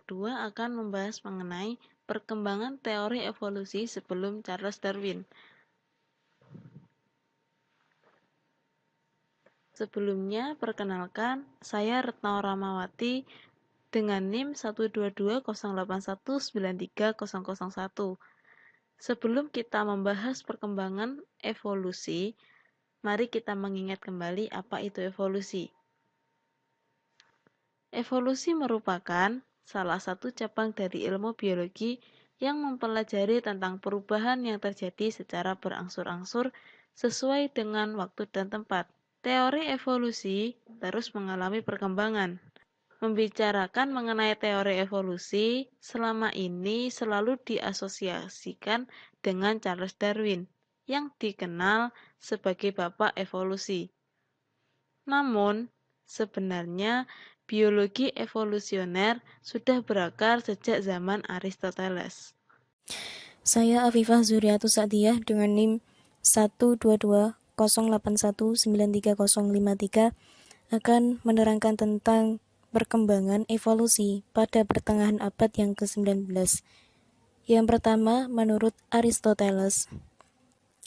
kedua akan membahas mengenai perkembangan teori evolusi sebelum Charles Darwin. Sebelumnya, perkenalkan, saya Retno Ramawati dengan NIM 12208193001. Sebelum kita membahas perkembangan evolusi, mari kita mengingat kembali apa itu evolusi. Evolusi merupakan salah satu cabang dari ilmu biologi yang mempelajari tentang perubahan yang terjadi secara berangsur-angsur sesuai dengan waktu dan tempat. Teori evolusi terus mengalami perkembangan. Membicarakan mengenai teori evolusi selama ini selalu diasosiasikan dengan Charles Darwin, yang dikenal sebagai Bapak Evolusi. Namun, sebenarnya biologi evolusioner sudah berakar sejak zaman Aristoteles. Saya Afifah Zuriatus Sa'diyah dengan NIM 12208193053 akan menerangkan tentang perkembangan evolusi pada pertengahan abad yang ke-19. Yang pertama, menurut Aristoteles,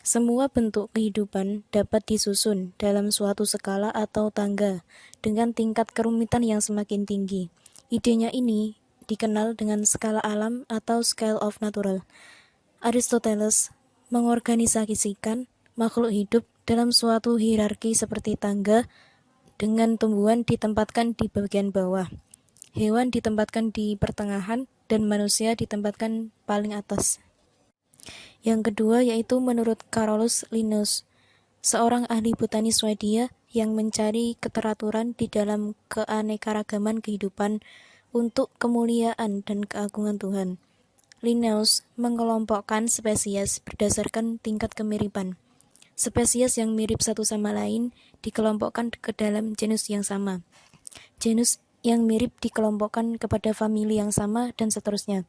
semua bentuk kehidupan dapat disusun dalam suatu skala atau tangga dengan tingkat kerumitan yang semakin tinggi. Idenya ini dikenal dengan skala alam atau scale of natural. Aristoteles mengorganisasikan makhluk hidup dalam suatu hierarki seperti tangga, dengan tumbuhan ditempatkan di bagian bawah, hewan ditempatkan di pertengahan, dan manusia ditempatkan paling atas. Yang kedua yaitu menurut Carolus Linnaeus, seorang ahli botani Swedia yang mencari keteraturan di dalam keanekaragaman kehidupan untuk kemuliaan dan keagungan Tuhan. Linnaeus mengelompokkan spesies berdasarkan tingkat kemiripan. Spesies yang mirip satu sama lain dikelompokkan ke dalam genus yang sama. Genus yang mirip dikelompokkan kepada famili yang sama, dan seterusnya.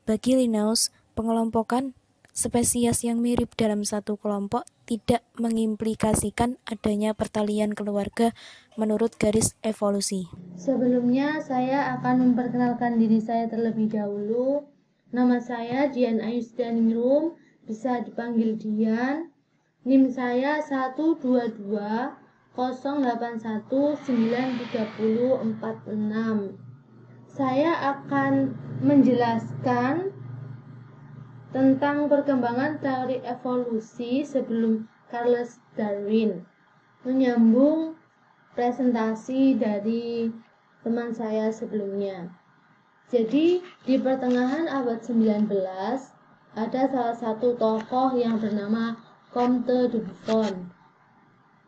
Bagi Linnaeus, pengelompokan spesies yang mirip dalam satu kelompok tidak mengimplikasikan adanya pertalian keluarga menurut garis evolusi. Sebelumnya, saya akan memperkenalkan diri saya terlebih dahulu. Nama saya Dian Ayusdaningrum, bisa dipanggil Dian. NIM saya 12208193046. Saya akan menjelaskan tentang perkembangan teori evolusi sebelum Charles Darwin, menyambung presentasi dari teman saya sebelumnya. Jadi, di pertengahan abad 19 ada salah satu tokoh yang bernama Comte de Buffon.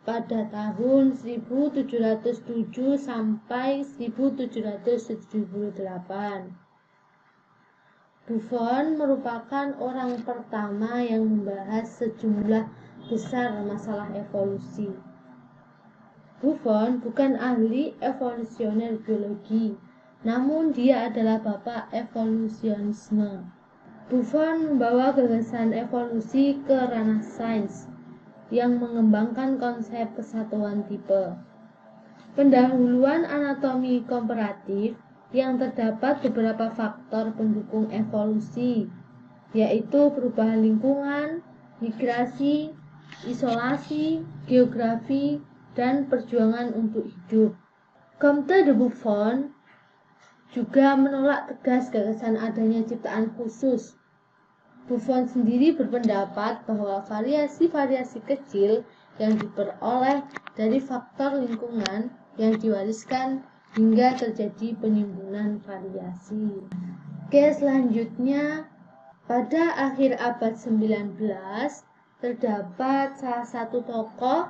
Pada tahun 1707 sampai 1778. Buffon merupakan orang pertama yang membahas sejumlah besar masalah evolusi. Buffon bukan ahli evolusioner biologi, namun dia adalah bapak evolusionisme. Buffon membawa gagasan evolusi ke ranah sains yang mengembangkan konsep kesatuan tipe. Pendahuluan anatomi komparatif yang terdapat beberapa faktor pendukung evolusi, yaitu perubahan lingkungan, migrasi, isolasi, geografi, dan perjuangan untuk hidup. Comte de Buffon juga menolak tegas gagasan adanya ciptaan khusus. Buffon sendiri berpendapat bahwa variasi-variasi kecil yang diperoleh dari faktor lingkungan yang diwariskan hingga terjadi penimbunan variasi. Oke, selanjutnya pada akhir abad 19 terdapat salah satu tokoh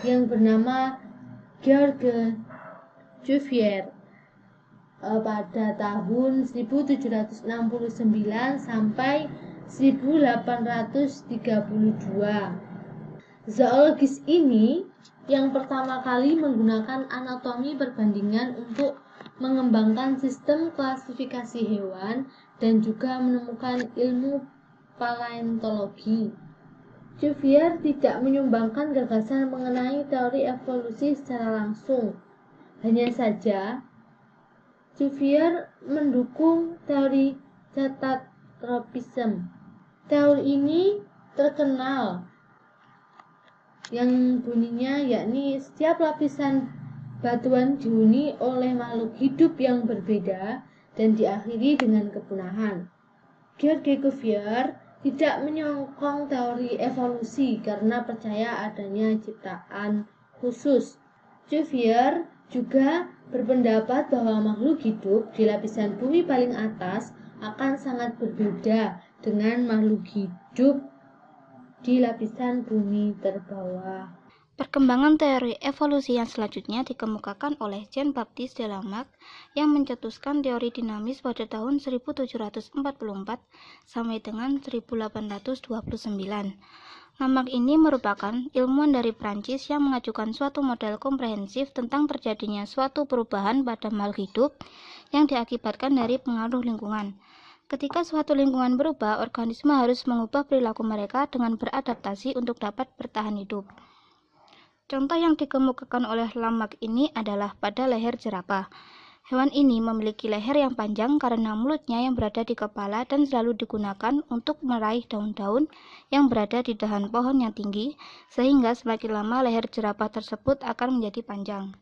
yang bernama Georges Cuvier pada tahun 1769 sampai 1832. Zoologis ini yang pertama kali menggunakan anatomi perbandingan untuk mengembangkan sistem klasifikasi hewan dan juga menemukan ilmu paleontologi. Cuvier tidak menyumbangkan gagasan mengenai teori evolusi secara langsung. Hanya saja, Cuvier mendukung teori catatropism. Teori ini terkenal yang bunyinya yakni setiap lapisan batuan dihuni oleh makhluk hidup yang berbeda dan diakhiri dengan kepunahan. George Cuvier tidak menyokong teori evolusi karena percaya adanya ciptaan khusus. Cuvier juga berpendapat bahwa makhluk hidup di lapisan bumi paling atas akan sangat berbeda dengan makhluk hidup di lapisan bumi terbawah. Perkembangan teori evolusi yang selanjutnya dikemukakan oleh Jean-Baptiste de Lamarck yang mencetuskan teori dinamis pada tahun 1744 sampai dengan 1829. Lamarck ini merupakan ilmuwan dari Prancis yang mengajukan suatu model komprehensif tentang terjadinya suatu perubahan pada makhluk hidup yang diakibatkan dari pengaruh lingkungan. Ketika suatu lingkungan berubah, organisme harus mengubah perilaku mereka dengan beradaptasi untuk dapat bertahan hidup. Contoh yang dikemukakan oleh Lamarck ini adalah pada leher jerapah. Hewan ini memiliki leher yang panjang karena mulutnya yang berada di kepala dan selalu digunakan untuk meraih daun-daun yang berada di dahan pohon yang tinggi, sehingga semakin lama leher jerapah tersebut akan menjadi panjang.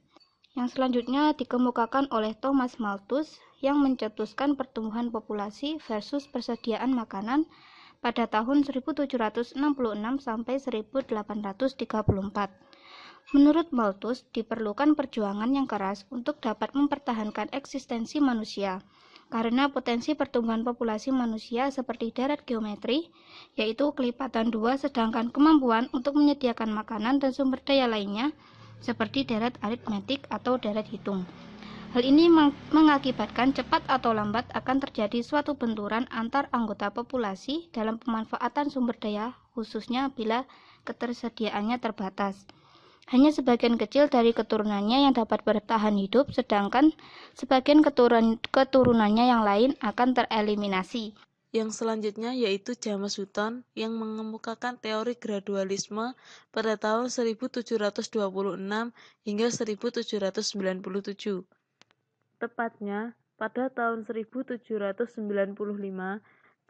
Yang selanjutnya dikemukakan oleh Thomas Malthus yang mencetuskan pertumbuhan populasi versus persediaan makanan pada tahun 1766 sampai 1834. Menurut Malthus, diperlukan perjuangan yang keras untuk dapat mempertahankan eksistensi manusia, karena potensi pertumbuhan populasi manusia seperti deret geometri, yaitu kelipatan 2, sedangkan kemampuan untuk menyediakan makanan dan sumber daya lainnya, seperti deret aritmetik atau deret hitung. Hal ini mengakibatkan cepat atau lambat akan terjadi suatu benturan antar anggota populasi dalam pemanfaatan sumber daya, khususnya bila ketersediaannya terbatas. Hanya sebagian kecil dari keturunannya yang dapat bertahan hidup, sedangkan sebagian keturunannya yang lain akan tereliminasi. Yang selanjutnya yaitu James Hutton yang mengemukakan teori gradualisme pada tahun 1726 hingga 1797. Tepatnya pada tahun 1795,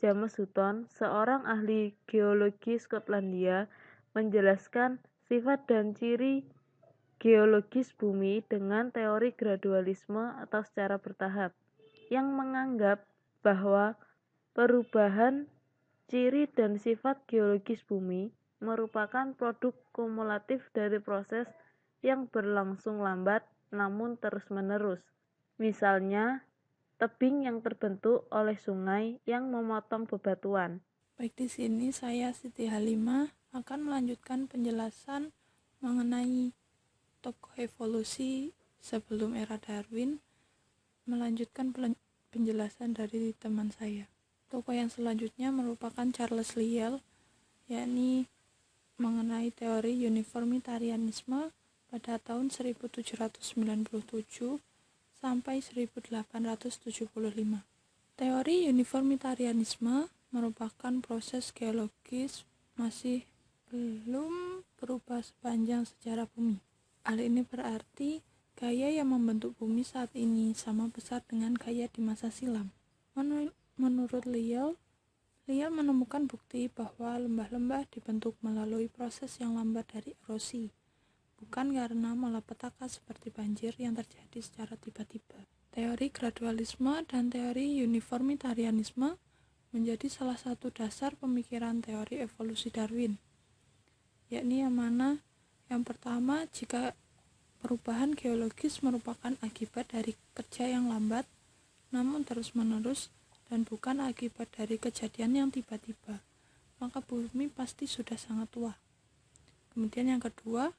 James Hutton, seorang ahli geologi Skotlandia, menjelaskan sifat dan ciri geologis bumi dengan teori gradualisme atau secara bertahap, yang menganggap bahwa perubahan ciri dan sifat geologis bumi merupakan produk kumulatif dari proses yang berlangsung lambat namun terus-menerus. Misalnya, tebing yang terbentuk oleh sungai yang memotong bebatuan. Baik, di sini saya Siti Halimah akan melanjutkan penjelasan mengenai tokoh evolusi sebelum era Darwin, melanjutkan penjelasan dari teman saya. Tokoh yang selanjutnya merupakan Charles Lyell, yakni mengenai teori uniformitarianisme pada tahun 1797 sampai 1875. Teori uniformitarianisme merupakan proses geologis masih belum berubah sepanjang sejarah bumi. Hal ini berarti gaya yang membentuk bumi saat ini sama besar dengan gaya di masa silam. Menurut Lyell menemukan bukti bahwa lembah-lembah dibentuk melalui proses yang lambat dari erosi, bukan karena malapetaka seperti banjir yang terjadi secara tiba-tiba. Teori gradualisme dan teori uniformitarianisme menjadi salah satu dasar pemikiran teori evolusi Darwin, yakni yang mana yang pertama, jika perubahan geologis merupakan akibat dari kerja yang lambat namun terus-menerus dan bukan akibat dari kejadian yang tiba-tiba, maka bumi pasti sudah sangat tua. Kemudian yang kedua,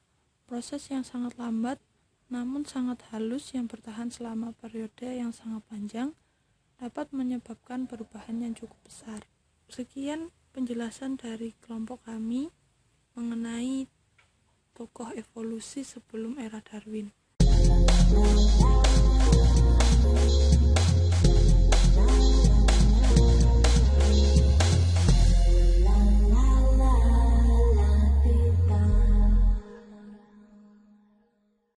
proses yang sangat lambat namun sangat halus yang bertahan selama periode yang sangat panjang dapat menyebabkan perubahan yang cukup besar. Sekian penjelasan dari kelompok kami mengenai tokoh evolusi sebelum era Darwin.